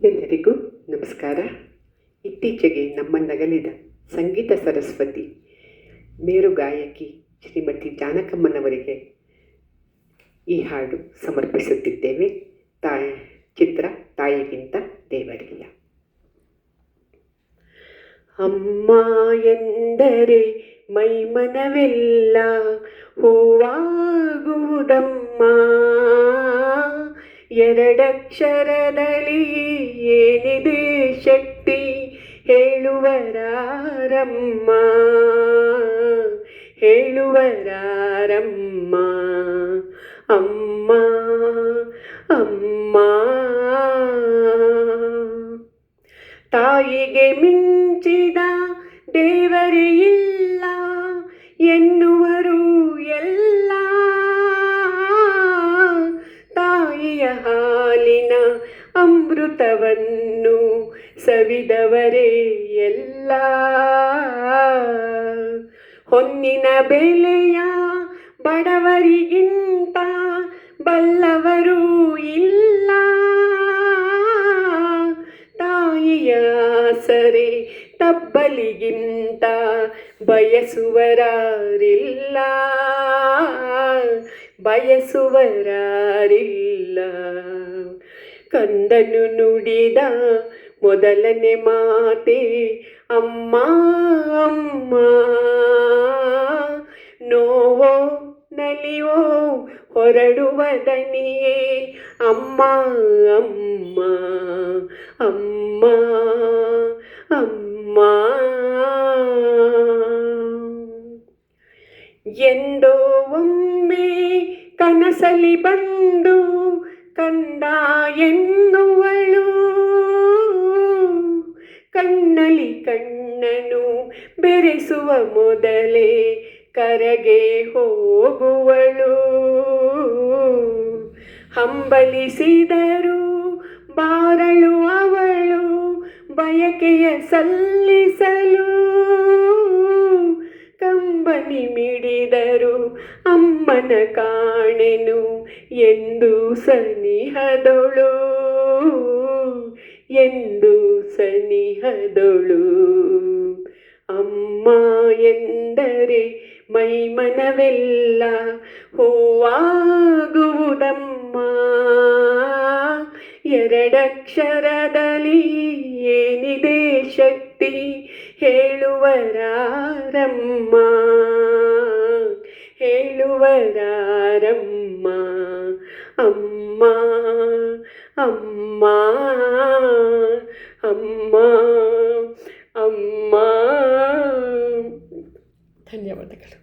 ಎಲ್ಲರಿಗೂ ನಮಸ್ಕಾರ. ಇತ್ತೀಚೆಗೆ ನಮ್ಮನ್ನಗಲಿದ ಸಂಗೀತ ಸರಸ್ವತಿ ಮೇರು ಗಾಯಕಿ ಶ್ರೀಮತಿ ಜಾನಕಮ್ಮನವರಿಗೆ ಈ ಹಾಡು ಸಮರ್ಪಿಸುತ್ತಿದ್ದೇವೆ. ಚಿತ್ರ ತಾಯಿಗಿಂತ ದೇವರಿಲ್ಲ. ಅಮ್ಮ ಎಂದರೆ ಮೈಮನವೆಲ್ಲ ಹೂವಾಗುವುದಮ್ಮ, ಎರಡಕ್ಷರದಲ್ಲಿ ಏನಿದೆ ಶಕ್ತಿ ಹೇಳುವರಾರಮ್ಮ, ಹೇಳುವರಾರಮ್ಮ. ಅಮ್ಮ ಅಮ್ಮ ತಾಯಿಗೆ ಮಿಂಚಿದ ದೇವರೇ ಇಲ್ಲ ಎನ್ನುವರು ಎಲ್ಲ, ತಾಯಿಯ ಹಾಲಿನ ಅಮೃತವನ್ನು ಸವಿದವರೇ ಎಲ್ಲ. ಹೊನ್ನಿನ ಬೆಲೆಯ ಬಡವರಿಗಿಂತ ಬಲ್ಲವರು ಇಲ್ಲ, ತಾಯಿಯ ಸರೆ ತಬ್ಬಲಿಗಿಂತ ಬಯಸುವರಾರಿಲ್ಲ, ಬಯಸುವರಾರಿಲ್ಲ. ಕಂದನು ನುಡಿದ ಮೊದಲನೇ ಮಾತೆ ಅಮ್ಮ ಅಮ್ಮ, ನೋವೋ ನಲಿವೋ ಹೊರಡುವ ದನಿಯೇ ಅಮ್ಮ ಅಮ್ಮ ಅಮ್ಮ ಅಮ್ಮ. ಎಂದೋ ಒಮ್ಮೆ ಕನಸಲಿ ಬಂದು ಕಂದ ಎನ್ನುವಳು, ಕಣ್ಣಲಿ ಕಣ್ಣನು ಬೆರೆಸುವ ಮೊದಲೇ ಕರಗೆ ಹೋಗುವಳು. ಹಂಬಲಿಸಿದರು ಬಾರಳು ಅವಳು ಬಯಕೆಯ ಸಲ್ಲಿಸಲು, ಕಂಬನಿ ಮಿಡಿದರು ಅಮ್ಮನ ಕಾಣೆನು ಎಂದು ಸನಿಹದೊಳು, ಎಂದು ಸನಿಹದೊಳು. ಅಮ್ಮ ಎಂದರೆ ಮೈಮನವೆಲ್ಲ ಹೂವಾಗುವುದಮ್ಮ, ಎರಡಕ್ಷರದಲ್ಲಿ ಏನಿದೆ ಶಕ್ತಿ ಹೇಳುವರಾರಮ್ಮ, ಹೇಳುವರಾರಮ್ಮ. ಅಮ್ಮ ಅಮ್ಮ ಅಮ್ಮ ಅಮ್ಮ. ಧನ್ಯವಾದಗಳು.